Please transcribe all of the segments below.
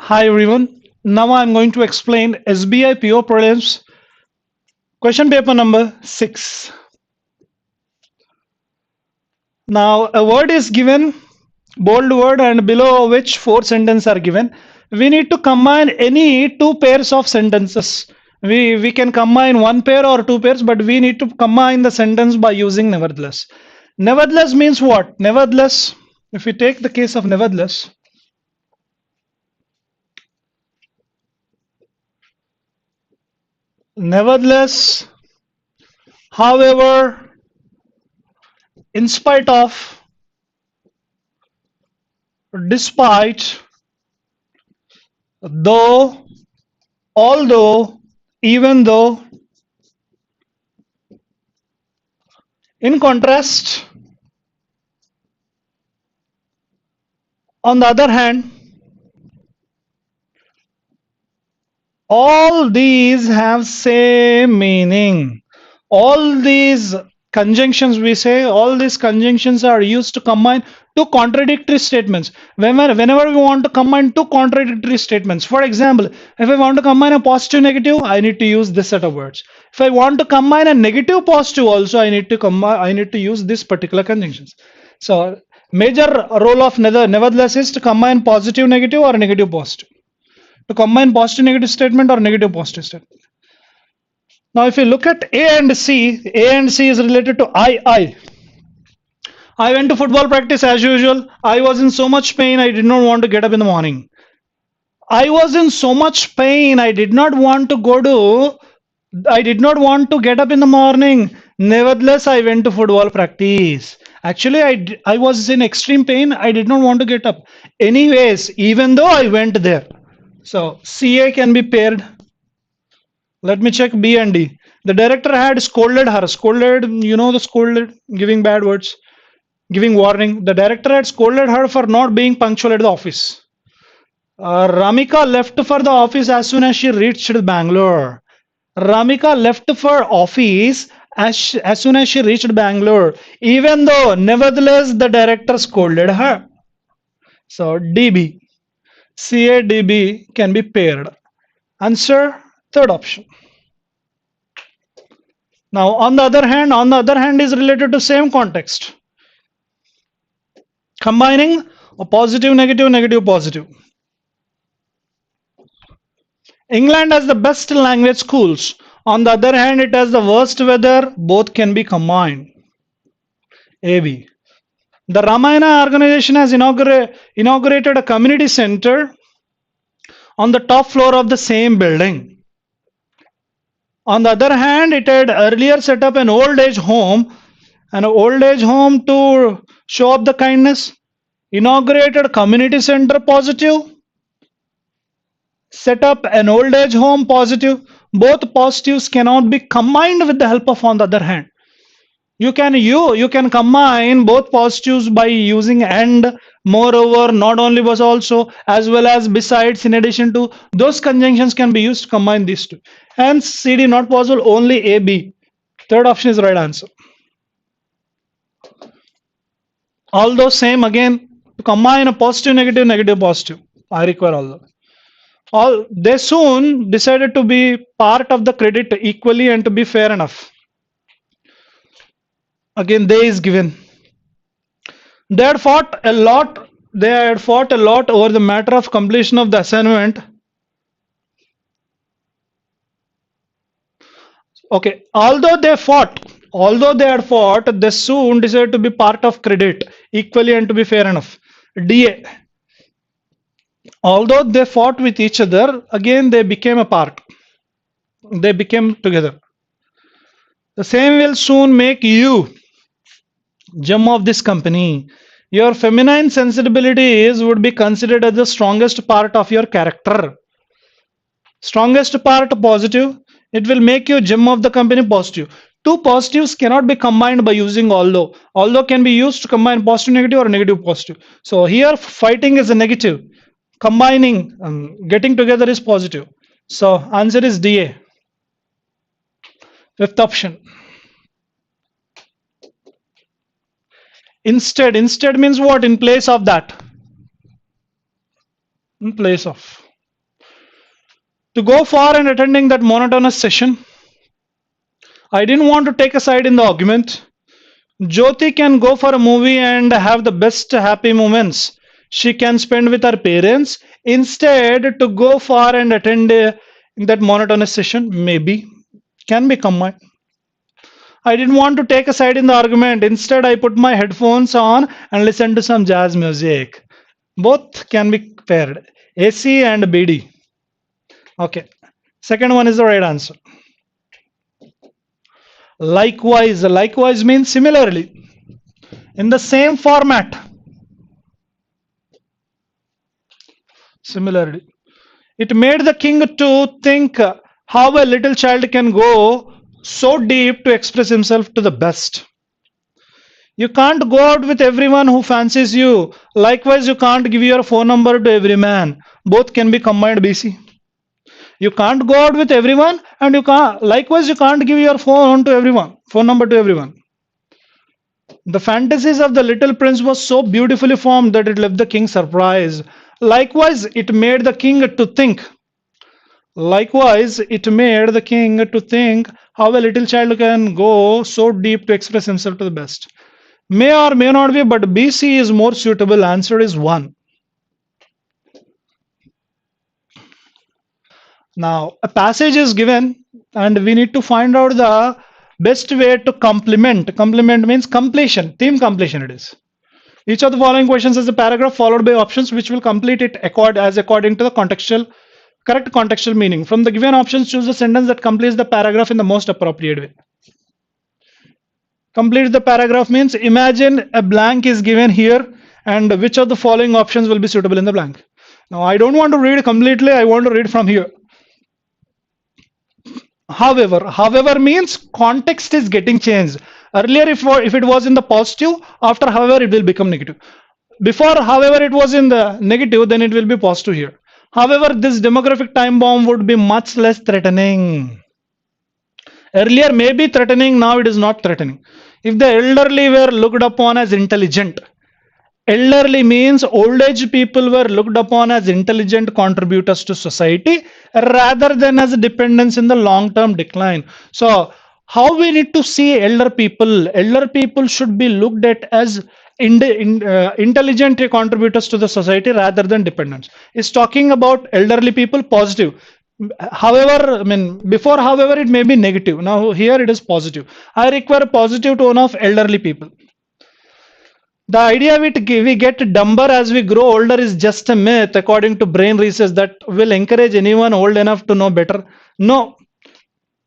Hi everyone. Now I'm going to explain SBI PO prelims question paper number 6. Now a word is given, bold word, and below which four sentences are given. We need to combine any two pairs of sentences. We can combine one pair or two pairs, but we need to combine the sentence by using nevertheless. Nevertheless means what? Nevertheless, if we take the case of nevertheless, however, in spite of, despite, though, although, even though. In contrast, on the other hand, all these have same meaning. All these conjunctions, we say, all these conjunctions are used to combine two contradictory statements. Whenever we want to combine two contradictory statements, for example, if I want to combine a positive negative, I need to use this set of words. If I want to combine a negative positive also, I need to use this particular conjunctions. So major role of nevertheless is to combine positive negative or negative positive, to combine positive negative statement or negative positive statement. Now, if you look at A and C is related to I. I went to football practice as usual. I was in so much pain, I did not want to get up in the morning. I was in so much pain, I did not want to get up in the morning. Nevertheless, I went to football practice. Actually, I was in extreme pain. I did not want to get up. Anyways, even though I went there. So, CA can be paired. Let me check B and D. The director had scolded her. Scolded, the scolded, giving bad words, giving warning. The director had scolded her for not being punctual at the office. Ramika left for the office as soon as she reached Bangalore. Ramika left for office as soon as she reached Bangalore, even though, nevertheless, the director scolded her. So, DB, CADB can be paired. Answer, third option. Now, on the other hand is related to same context. Combining a positive, negative, negative, positive. England has the best language schools. On the other hand, it has the worst weather. Both can be combined. AB. The Ramayana organization has inaugurated a community center on the top floor of the same building. On the other hand, it had earlier set up an old age home to show up the kindness. Inaugurated community center, positive. Set up an old age home, positive. Both positives cannot be combined with the help of on the other hand. You can combine both positives by using and, moreover, not only was also, as well as, besides, in addition to, those conjunctions can be used to combine these two. Hence CD not possible, only AB. Third option is the right answer. Although same again, to combine a positive negative negative positive, I require all they soon decided to be part of the credit equally and to be fair enough. Again, they is given. They had fought a lot. They had fought a lot over the matter of completion of the assignment. Okay, although they had fought, they soon decided to be part of credit equally and to be fair enough. DA. Although they fought with each other, again they became a part. They became together. The same will soon make you gem of this company. Your feminine sensibilities would be considered as the strongest part of your character. Strongest part, positive. It will make you gem of the company, positive. Two positives cannot be combined by using although. Although can be used to combine positive negative or negative positive. So here fighting is a negative. Combining, getting together is positive. So answer is DA. Fifth option. Instead means what? In place of that. In place of. To go far and attending that monotonous session. I didn't want to take a side in the argument. Jyoti can go for a movie and have the best happy moments she can spend with her parents instead to go far and attend that monotonous session. Maybe can be combined. I didn't want to take a side in the argument. Instead, I put my headphones on and listen to some jazz music. Both can be paired. AC and BD. Okay. Second one is the right answer. Likewise. Likewise means similarly. In the same format. Similarly. It made the king to think how a little child can go so deep to express himself to the best. You can't go out with everyone who fancies you. Likewise, you can't give your phone number to every man. Both can be combined, BC. You can't go out with everyone, and you can't give your phone number to everyone. The fantasies of the little prince was so beautifully formed that it left the king surprised. Likewise, it made the king to think. Likewise, it made the king to think how a little child can go so deep to express himself to the best. May or may not be, but BC is more suitable. Answer is 1. Now, a passage is given, and we need to find out the best way to complement. Complement means completion, theme completion it is. Each of the following questions is a paragraph followed by options which will complete it according to the correct contextual meaning. From the given options, choose the sentence that completes the paragraph in the most appropriate way. Complete the paragraph means imagine a blank is given here and which of the following options will be suitable in the blank. Now, I don't want to read completely, I want to read from here. However means context is getting changed. Earlier, if it was in the positive, after however, it will become negative. Before, however, it was in the negative, then it will be positive here. However, this demographic time bomb would be much less threatening. Earlier, may be threatening, now it is not threatening. If the elderly were looked upon as intelligent, elderly means old age people were looked upon as intelligent contributors to society rather than as dependents in the long term decline. So, how we need to see elder people? Elder people should be looked at as intelligent contributors to the society rather than dependents. It's talking about elderly people positive. However, I mean, before, however, it may be negative. Now, here it is positive. I require a positive tone of elderly people. The idea we get dumber as we grow older is just a myth, according to brain research, that will encourage anyone old enough to know better. No,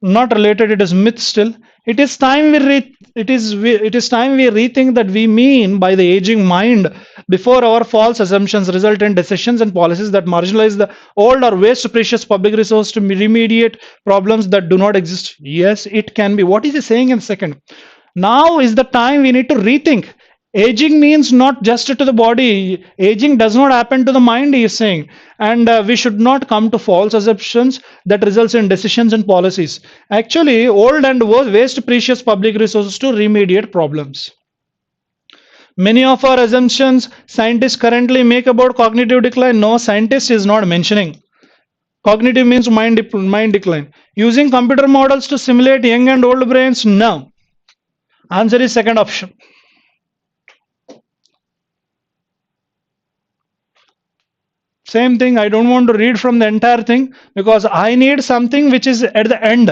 not related. It is myth still. It is time we rethink that we mean by the aging mind before our false assumptions result in decisions and policies that marginalize the old or waste precious public resource to remediate problems that do not exist. Yes, it can be. What is he saying in second? Now is the time we need to rethink. Aging means not just to the body. Aging does not happen to the mind, he is saying. And we should not come to false assumptions that results in decisions and policies. Actually, old and waste precious public resources to remediate problems. Many of our assumptions scientists currently make about cognitive decline. No, scientist is not mentioning. Cognitive means mind decline. Using computer models to simulate young and old brains? No. Answer is second option. Same thing, I don't want to read from the entire thing because I need something which is at the end,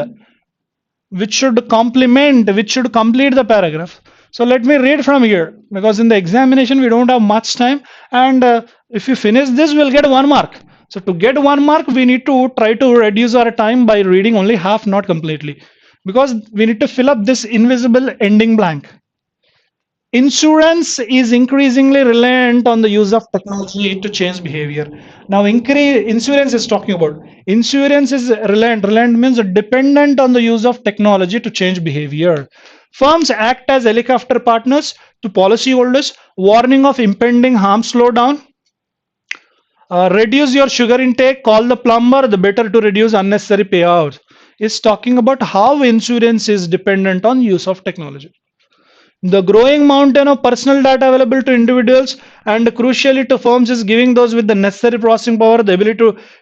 which should complement, which should complete the paragraph. So let me read from here because in the examination we don't have much time, and if we finish this, we'll get 1 mark. So to get 1 mark, we need to try to reduce our time by reading only half, not completely, because we need to fill up this invisible ending blank. Insurance is increasingly reliant on the use of technology to change behavior. Now, insurance is talking about. Insurance is reliant. Reliant means dependent on the use of technology to change behavior. Firms act as helicopter partners to policyholders, warning of impending harm, slow down. Reduce your sugar intake, call the plumber, the better to reduce unnecessary payouts. It's talking about how insurance is dependent on use of technology. The growing mountain of personal data available to individuals and crucially to firms is giving those with the necessary processing power the ability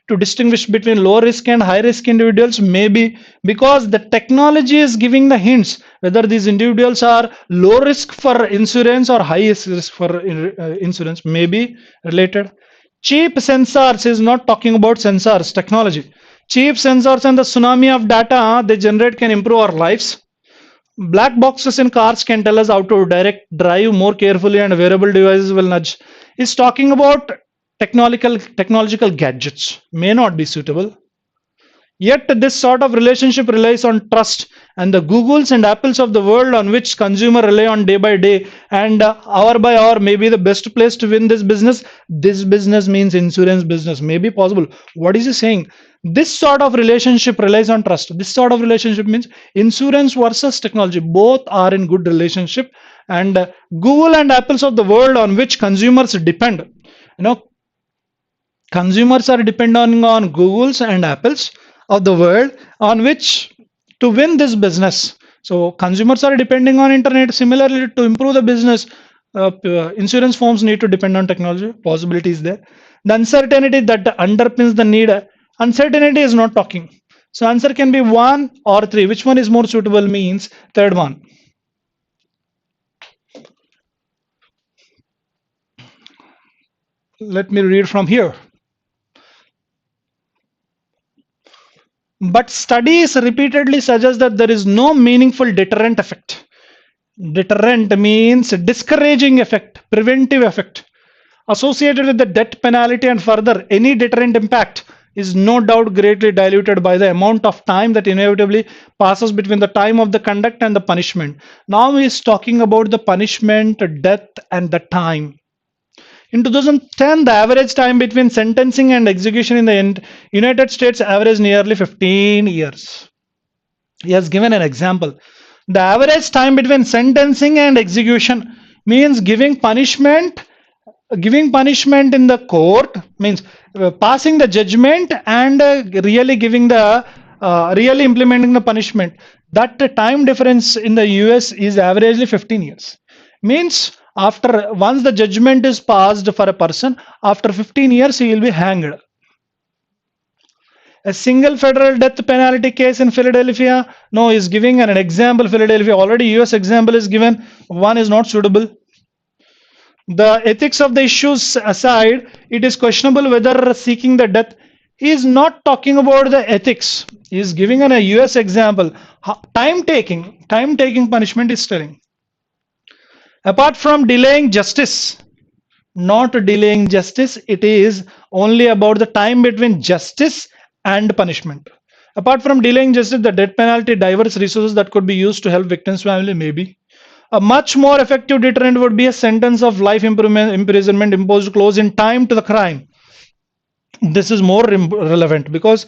to distinguish between low risk and high risk individuals. Maybe because the technology is giving the hints whether these individuals are low risk for insurance or high risk for insurance, maybe related. Cheap sensors is not talking about sensors technology. Cheap sensors and the tsunami of data they generate can improve our lives. Black boxes in cars can tell us how to direct drive more carefully and wearable devices will nudge. Is talking about technological gadgets may not be suitable. Yet this sort of relationship relies on trust, and the Googles and Apples of the world on which consumer rely on day by day and hour by hour may be the best place to win this business. This business means insurance business may be possible. What is he saying? This sort of relationship relies on trust. This sort of relationship means insurance versus technology. Both are in good relationship, and Google and Apples of the world on which consumers depend. You know, consumers are depending on Googles and Apples of the world on which to win this business. So consumers are depending on internet. Similarly, to improve the business, insurance firms need to depend on technology. Possibility is there. The uncertainty that underpins the need. Uncertainty is not talking. So answer can be one or three. Which one is more suitable means third one. Let me read from here. But studies repeatedly suggest that there is no meaningful deterrent effect. Deterrent means discouraging effect, preventive effect associated with the death penalty, and further, any deterrent impact is no doubt greatly diluted by the amount of time that inevitably passes between the time of the conduct and the punishment. Now he is talking about the punishment, death, and the time. In 2010, the average time between sentencing and execution in the United States averaged nearly 15 years. He has given an example. The average time between sentencing and execution means giving punishment in the court means passing the judgment and really giving the really implementing the punishment. That time difference in the US is averagely 15 years. Means after once the judgment is passed for a person, after 15 years he will be hanged. A single federal death penalty case in Philadelphia, no, is giving an example. Philadelphia already US example is given, one is not suitable. The ethics of the issues aside, it is questionable whether seeking the death. He is not talking about the ethics. He is giving an a US example. Time taking punishment is telling. Apart from delaying justice, not delaying justice, it is only about the time between justice and punishment. Apart from delaying justice, the death penalty diverse resources that could be used to help victims' family, maybe. A much more effective deterrent would be a sentence of life imprisonment imposed close in time to the crime. This is more relevant because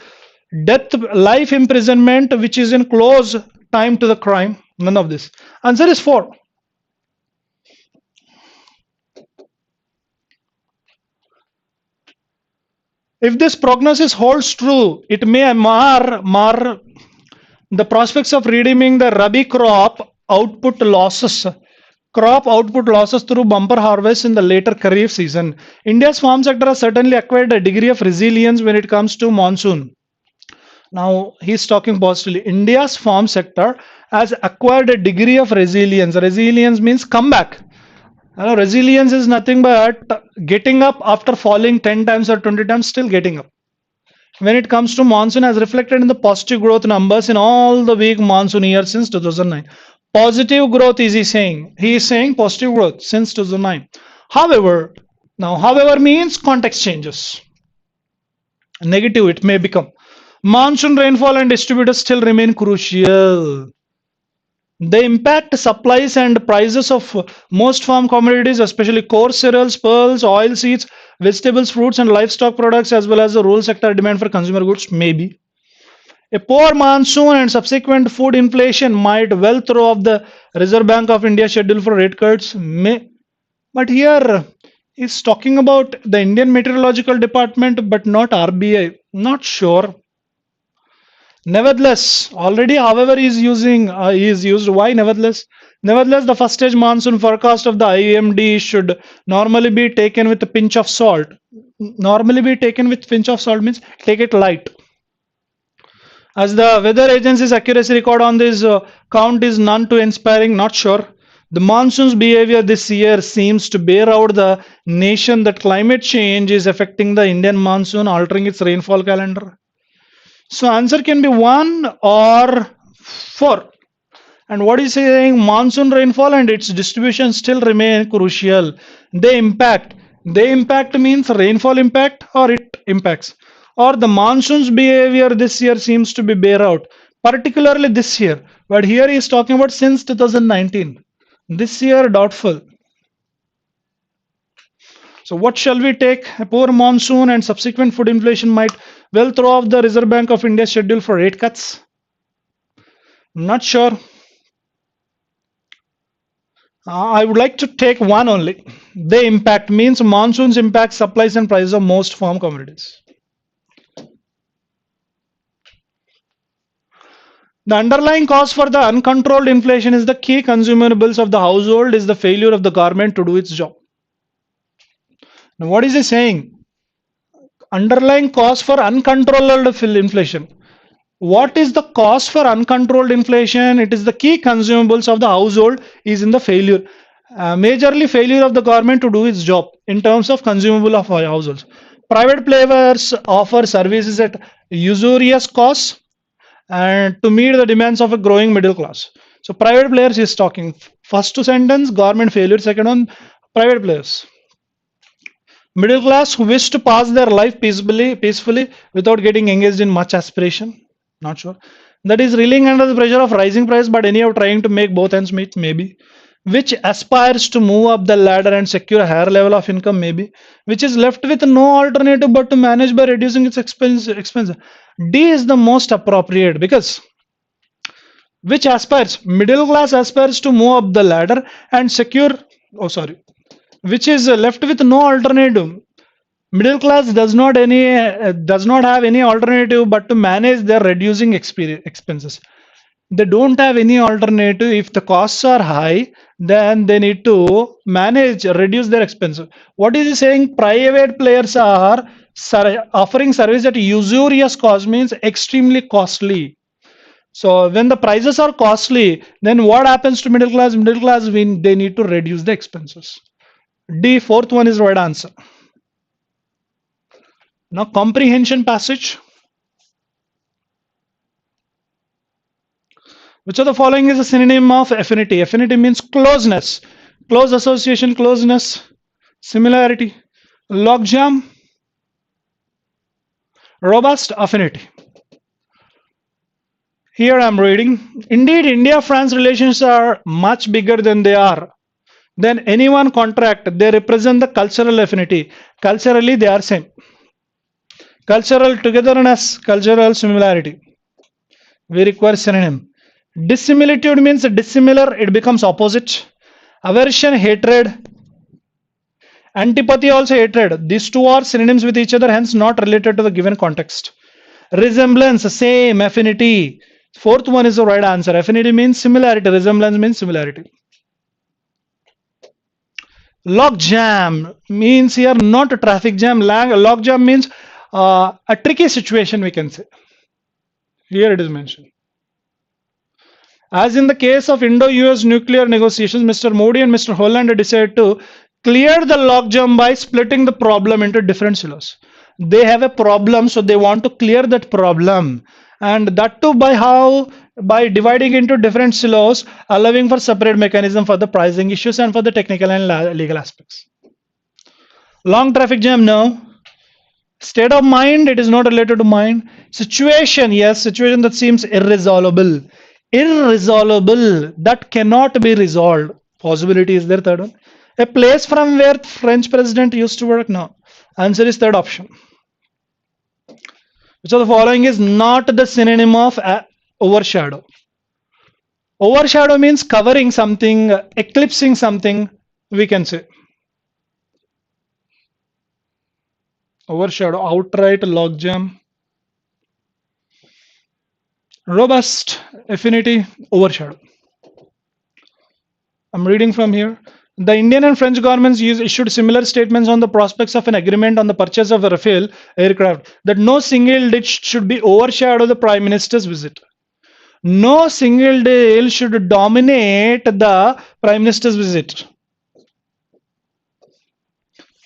life imprisonment, which is in close time to the crime, none of this. Answer is 4. If this prognosis holds true, it may mar the prospects of redeeming the Rabi crop output losses through bumper harvests in the later Kharif season. India's farm sector has certainly acquired a degree of resilience when it comes to monsoon. Now he's talking positively. India's farm sector has acquired a degree of resilience. Resilience means comeback. Resilience is nothing but getting up after falling 10 times or 20 times, still getting up. When it comes to monsoon, as reflected in the positive growth numbers in all the weak monsoon years since 2009. Positive growth is he saying. He is saying positive growth since 2009. However means context changes. Negative it may become. Monsoon rainfall and distributors still remain crucial. They impact supplies and prices of most farm commodities, especially coarse cereals, pearls, oil seeds, vegetables, fruits, and livestock products, as well as the rural sector demand for consumer goods, maybe. A poor monsoon and subsequent food inflation might well throw off the Reserve Bank of India schedule for rate cuts. But here is talking about the Indian Meteorological Department, but not RBI. Not sure. Nevertheless, already however is used. Why nevertheless? Nevertheless, the first stage monsoon forecast of the IMD should normally be taken with a pinch of salt. Normally be taken with pinch of salt means take it light. As the weather agency's accuracy record on this count is none too inspiring, not sure. The monsoon's behavior this year seems to bear out the nation that climate change is affecting the Indian monsoon, altering its rainfall calendar. So answer can be 1 or 4. And what is saying? Monsoon rainfall and its distribution still remain crucial. They impact. They impact means rainfall impact or it impacts. Or the monsoon's behavior this year seems to be bear out, particularly this year. But here he is talking about since 2019. This year doubtful. So what shall we take? A poor monsoon and subsequent food inflation might well throw off the Reserve Bank of India schedule for rate cuts. Not sure. I would like to take one only. The impact means monsoons impact supplies and prices of most farm commodities. The underlying cause for the uncontrolled inflation is the key consumables of the household is the failure of the government to do its job. Now, what is he saying? Underlying cause for uncontrolled inflation. What is the cause for uncontrolled inflation? It is the key consumables of the household is in the failure. Majorly failure of the government to do its job in terms of consumable of households. Private players offer services at usurious costs and to meet the demands of a growing middle class. So private players is talking. First to sentence, government failure. Second one, private players. Middle class who wish to pass their life peacefully without getting engaged in much aspiration. Not sure. That is reeling under the pressure of rising price, but anyhow trying to make both ends meet, maybe. Which aspires to move up the ladder and secure a higher level of income, maybe. Which is left with no alternative but to manage by reducing its expense. D is the most appropriate because which aspires, middle class aspires to move up the ladder and secure, oh sorry, which is left with no alternative. Middle class does not have any alternative but to manage their reducing expenses. They don't have any alternative. If the costs are high, then they need to manage reduce their expenses. What is he saying? Private players are offering service at usurious cost means extremely costly. So when the prices are costly, then what happens to middle class? Middle class when they need to reduce the expenses. D, fourth one is the right answer. Now comprehension passage. Which of the following is a synonym of affinity? Affinity means closeness, close association, closeness, similarity, logjam, robust affinity. Here I am reading. Indeed, India-France relations are much bigger than they are. Than any one contract, they represent the cultural affinity. Culturally, they are same. Cultural togetherness, cultural similarity. We require synonym. Dissimilitude means dissimilar, it becomes opposite. Aversion, hatred. Antipathy, also hatred. These two are synonyms with each other, hence not related to the given context. Resemblance, same. Affinity. Fourth one is the right answer. Affinity means similarity, resemblance means similarity. Log jam means here not a traffic jam. Log jam means a tricky situation, we can say. Here it is mentioned. As in the case of Indo-US nuclear negotiations, Mr. Modi and Mr. Holland decided to clear the logjam by splitting the problem into different silos. They have a problem, so they want to clear that problem. And that too by how? By dividing into different silos, allowing for separate mechanism for the pricing issues and for the technical and legal aspects. Long traffic jam, no. State of mind, it is not related to mind. Situation, yes, situation that seems irresolvable. Irresolvable, that cannot be resolved. Possibility is there, third one. A place from where French president used to work, no. Answer is third option. Which of the following is not the synonym of overshadow? Overshadow means covering something, eclipsing something, we can say. Overshadow, outright logjam. Robust, affinity, overshadow. I'm reading from here. The Indian and French governments issued similar statements on the prospects of an agreement on the purchase of a Rafale aircraft that no single deal should be overshadow the Prime Minister's visit. No single deal should dominate the Prime Minister's visit.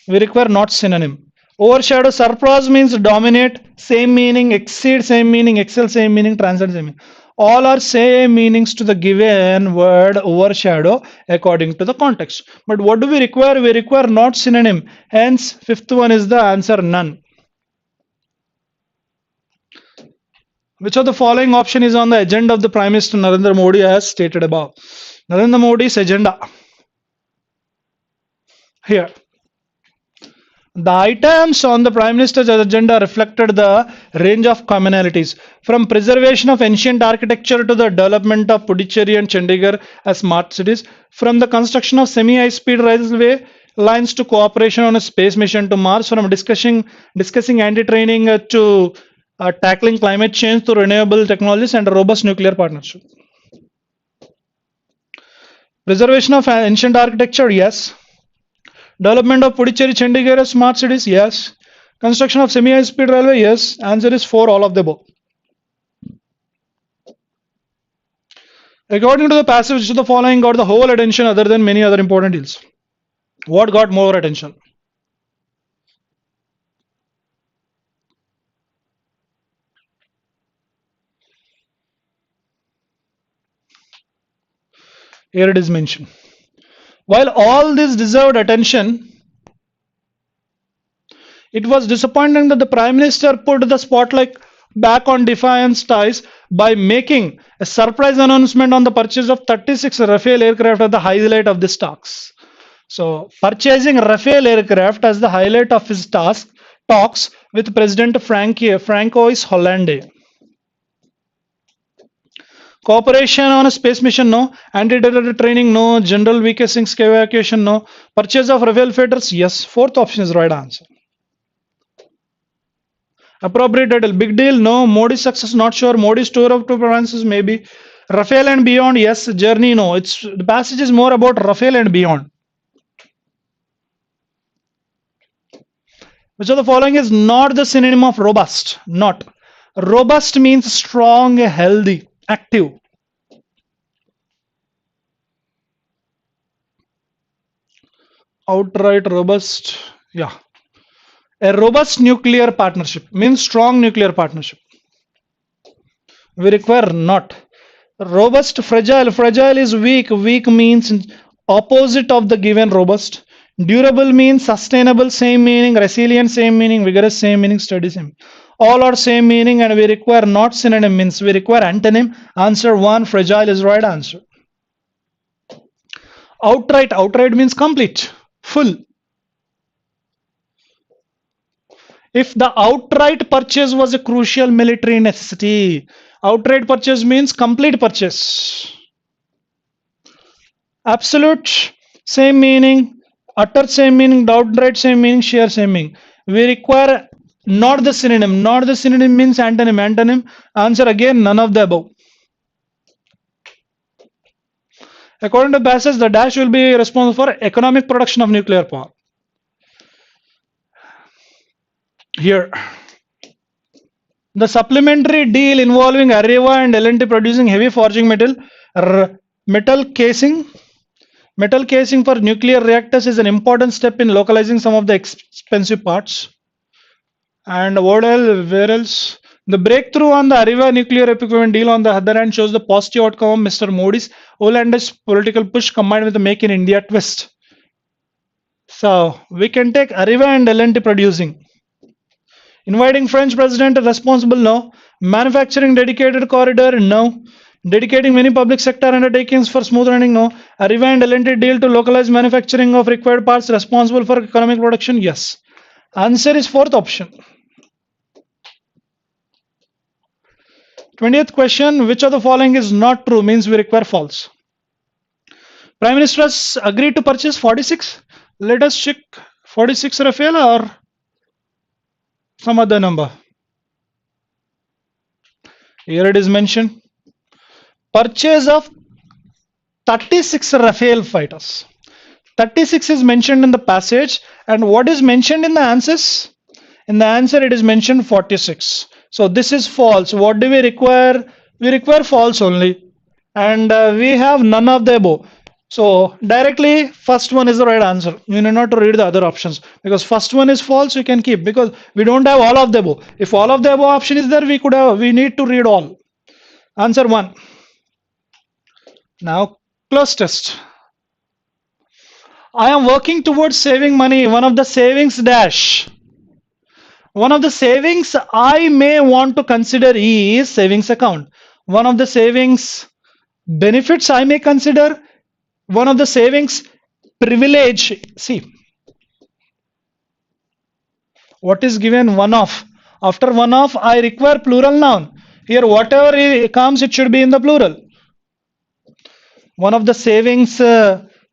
We require not synonym. Overshadow, surpass means dominate, same meaning, exceed, same meaning, excel, same meaning, transcend, same meaning. All are same meanings to the given word overshadow according to the context. But what do we require? We require not synonym. Hence, fifth one is the answer none. Which of the following option is on the agenda of the Prime Minister Narendra Modi as stated above? Narendra Modi's agenda. Here. The items on the Prime Minister's agenda reflected the range of commonalities, from preservation of ancient architecture to the development of Puducherry and Chandigarh as smart cities, from the construction of semi-high-speed railway lines to cooperation on a space mission to Mars, from discussing anti-training to tackling climate change to renewable technologies and a robust nuclear partnership. Preservation of ancient architecture, yes. Development of Puducherry, Chandigarh smart cities, yes. Construction of semi-high speed railway, yes. Answer is 4, all of the above. According to the passage, which of the following got the whole attention other than many other important deals? What got more attention? Here it is mentioned. While all this deserved attention, it was disappointing that the Prime Minister put the spotlight back on defiance ties by making a surprise announcement on the purchase of 36 Rafale aircraft as the highlight of this talks. So, purchasing Rafale aircraft as the highlight of his talks with President Francois Hollande. Cooperation on a space mission, no. Anti-terror training, no. General VK Singh's evacuation, no. Purchase of Rafale fighters, yes. Fourth option is right answer. Appropriate title, big deal, no. Modi's success, not sure. Modi's tour of two provinces, maybe. Rafale and beyond, yes. Journey, no. The passage is more about Rafale and beyond. Which of the following is not the synonym of robust? Not. Robust means strong, healthy, active. Outright robust, yeah. A robust nuclear partnership means strong nuclear partnership. We require not. Robust, fragile. Fragile is weak. Weak means opposite of the given robust. Durable means sustainable, same meaning. Resilient, same meaning. Vigorous, same meaning. Steady, same. All are same meaning, and we require not synonym means we require antonym. Answer 1, fragile is right answer. Outright. Outright means complete, full. If the outright purchase was a crucial military necessity, outright purchase means complete purchase. Absolute, same meaning. Utter, same meaning. Outright, same meaning. Sheer, same meaning. We require not the synonym. Not the synonym means antonym. Antonym. Answer again, none of the above. According to passage, the dash will be responsible for economic production of nuclear power. Here, the supplementary deal involving Areva and L&T producing heavy forging metal casing for nuclear reactors is an important step in localizing some of the expensive parts. And what else? Where else? The breakthrough on the Areva nuclear equipment deal, on the other hand, shows the positive outcome of Mr. Modi's outlandish political push combined with the Make in India twist. So we can take Areva and L&T producing. Inviting French president responsible, no. Manufacturing dedicated corridor, no. Dedicating many public sector undertakings for smooth running, no. Areva and L&T deal to localize manufacturing of required parts responsible for economic production, yes. Answer is fourth option. 20th question, which of the following is not true means we require false. Prime Minister has agreed to purchase 46. Let us check 46 Rafale or some other number. Here it is mentioned. Purchase of 36 Rafale fighters. 36 is mentioned in the passage, and what is mentioned in the answers? In the answer, it is mentioned 46. So this is false. What do we require? We require false only, and we have none of the above. So directly, first one is the right answer. You need not to read the other options because first one is false. You can keep because we don't have all of the above. If all of the above option is there, we could have. We need to read all. Answer one. Now close test. I am working towards saving money. One of the savings dash. One of the savings I may want to consider is savings account. One of the savings benefits I may consider. One of the savings privilege. See, what is given one of. After one of, I require plural noun. Here, whatever comes, it should be in the plural. One of the savings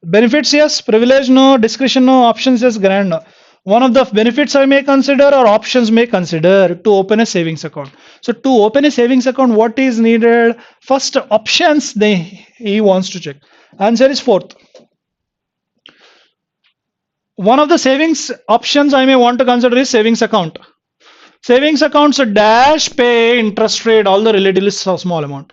benefits, yes. Privilege, no. Discretion, no. Options, yes. Grant, no. One of the benefits I may consider or options may consider to open a savings account. So to open a savings account, what is needed? First options he wants to check. Answer is fourth. One of the savings options I may want to consider is savings account. Savings accounts dash pay interest rate, all the relatively small amount.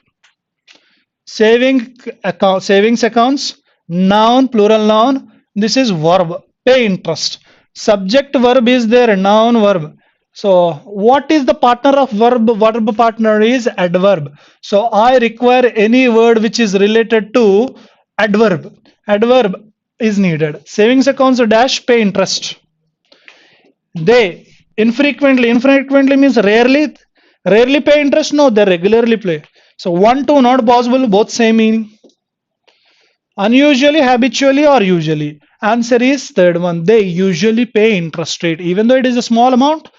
Savings accounts, noun, plural noun. This is verb, pay interest. Subject verb is there, noun verb. So what is the partner of verb? Verb partner is adverb. So I require any word which is related to adverb. Adverb is needed. Savings accounts dash pay interest. They infrequently means rarely pay interest. No, they regularly pay. So 1, 2 not possible, both same meaning. Unusually, habitually, or usually. Answer is third one. They usually pay interest rate. Even though it is a small amount,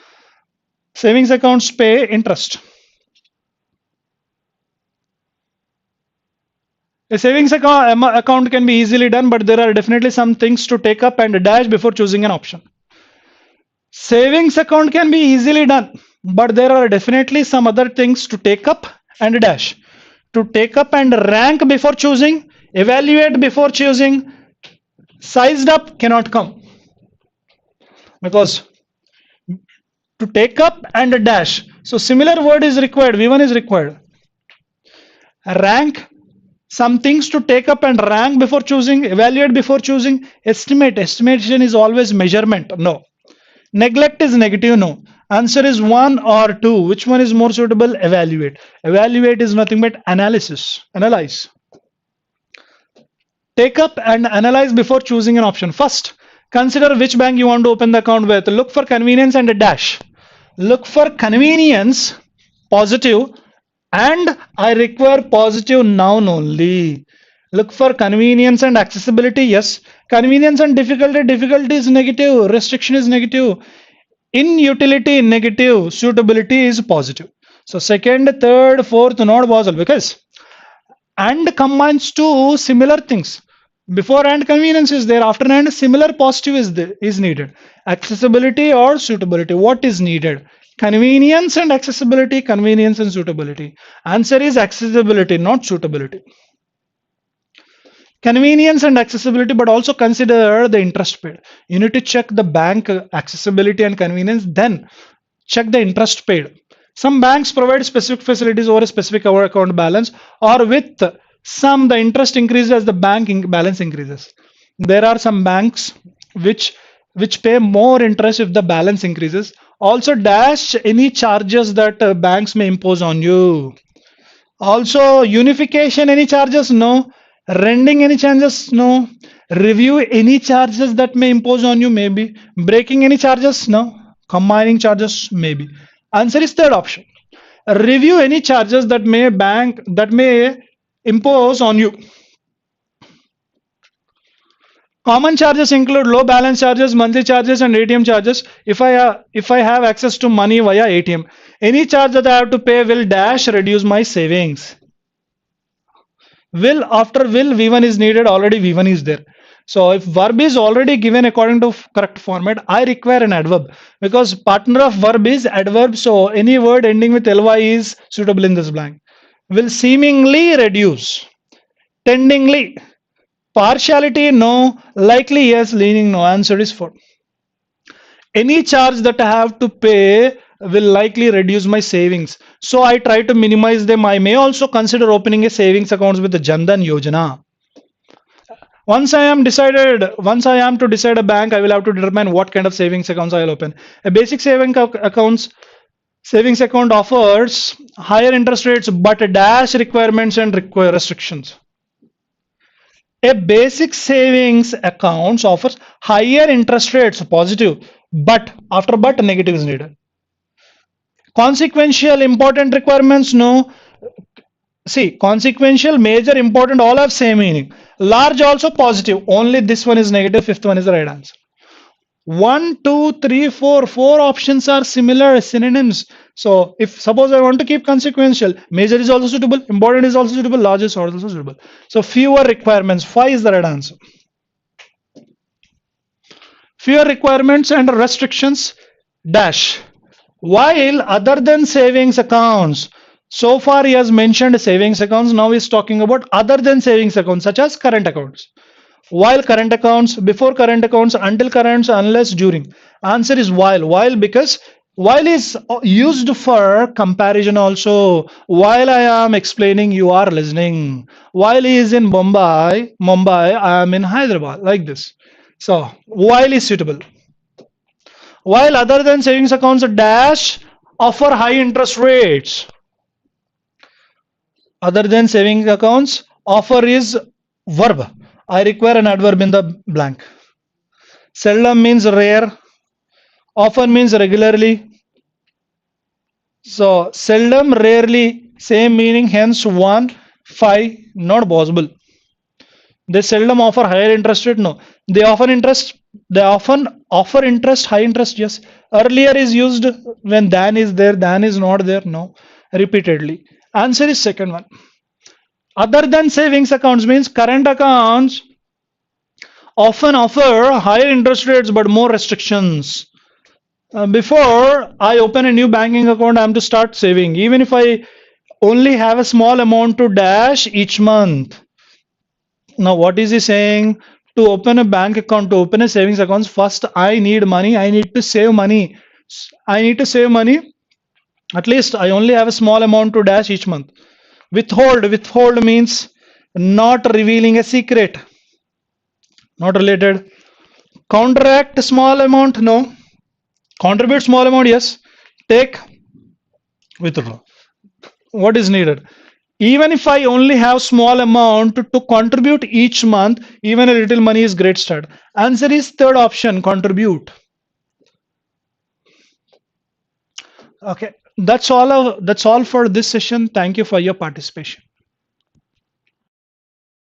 savings accounts pay interest. A savings account can be easily done, but there are definitely some things to take up and dash before choosing an option. Savings account can be easily done, but there are definitely some other things to take up and dash. To take up and rank before choosing, evaluate before choosing, sized up cannot come. Because to take up and dash, so similar word is required, V1 is required. Rank, some things to take up and rank before choosing, evaluate before choosing, estimate, estimation is always measurement, no. Neglect is negative, no. Answer is 1 or 2. Which one is more suitable? Evaluate. Evaluate is nothing but analysis. Analyze. Take up and analyze before choosing an option. First, consider which bank you want to open the account with. Look for convenience and a dash. Look for convenience, positive, and I require positive noun only. Look for convenience and accessibility, yes. Convenience and difficulty, difficulty is negative, restriction is negative. Inutility negative, suitability is positive. So second, third, fourth not possible because and combines two similar things. Before and convenience is there, after and similar positive is needed. Accessibility or suitability, what is needed? Convenience and accessibility, convenience and suitability. Answer is accessibility, not suitability. Convenience and accessibility, but also consider the interest paid. You need to check the bank accessibility and convenience, then check the interest paid. Some banks provide specific facilities over a specific account balance, or with some the interest increases as the bank balance increases. There are some banks which pay more interest if the balance increases. Also dash any charges that banks may impose on you. Also unification, any charges? No. Rending any charges? No. Review any charges that may impose on you? Maybe. Breaking any charges? No. Combining charges? Maybe. Answer is third option. Review any charges that may impose on you. Common charges include low balance charges, monthly charges, and ATM charges. If I have access to money via ATM, any charge that I have to pay will dash reduce my savings. Will, after will, V1 is needed, already V1 is there. So if verb is already given according to correct format, I require an adverb because partner of verb is adverb. So any word ending with ly is suitable in this blank. Will seemingly reduce. Tendingly. Partiality no. Likely yes. Leaning no. Answer is 4. Any charge that I have to pay will likely reduce my savings. So I try to minimize them. I may also consider opening a savings account with the Jandan Yojana. Once I am to decide a bank, I will have to determine what kind of savings accounts I will open. A basic savings account offers higher interest rates, but dash requirements and require restrictions. A basic savings account offers higher interest rates, positive, but after but negative is needed. Consequential important requirements, no. See, consequential, major, important, all have same meaning. Large also positive. Only this one is negative. Fifth one is the right answer. 1, 2, 3, 4. Four options are similar synonyms. So if suppose I want to keep consequential, major is also suitable, important is also suitable, large is also suitable. So fewer requirements. 5 is the right answer. Fewer requirements and restrictions dash. While other than savings accounts, so far he has mentioned savings accounts, now he's talking about other than savings accounts such as current accounts. While current accounts, before current accounts, until currents, unless during. Answer is while because while is used for comparison also. While I am explaining, you are listening. While he is in Mumbai, I am in Hyderabad, like this. So while is suitable. While other than savings accounts dash offer high interest rates. Other than savings accounts, offer is verb. I require an adverb in the blank. Seldom means rare. Often means regularly. So seldom, rarely, same meaning. Hence 1, 5, not possible. They seldom offer higher interest rate. No, they often interest. They often offer interest, high interest. Yes. Earlier is used when than is there, than is not there. No, repeatedly. Answer is second one. Other than savings accounts means current accounts often offer higher interest rates but more restrictions. Before I open a new banking account, I am to start saving. Even if I only have a small amount to dash each month. Now, what is he saying? To open a bank account, to open a savings account, first I need money. I need to save money. I need to save money. At least I only have a small amount to dash each month. Withhold means not revealing a secret. Not related. Counteract small amount, no. Contribute small amount, yes. Take, withdraw. What is needed? Even if I only have small amount to contribute each month, even a little money is great start. Answer is third option, contribute. Okay, that's all for this session. Thank you for your participation.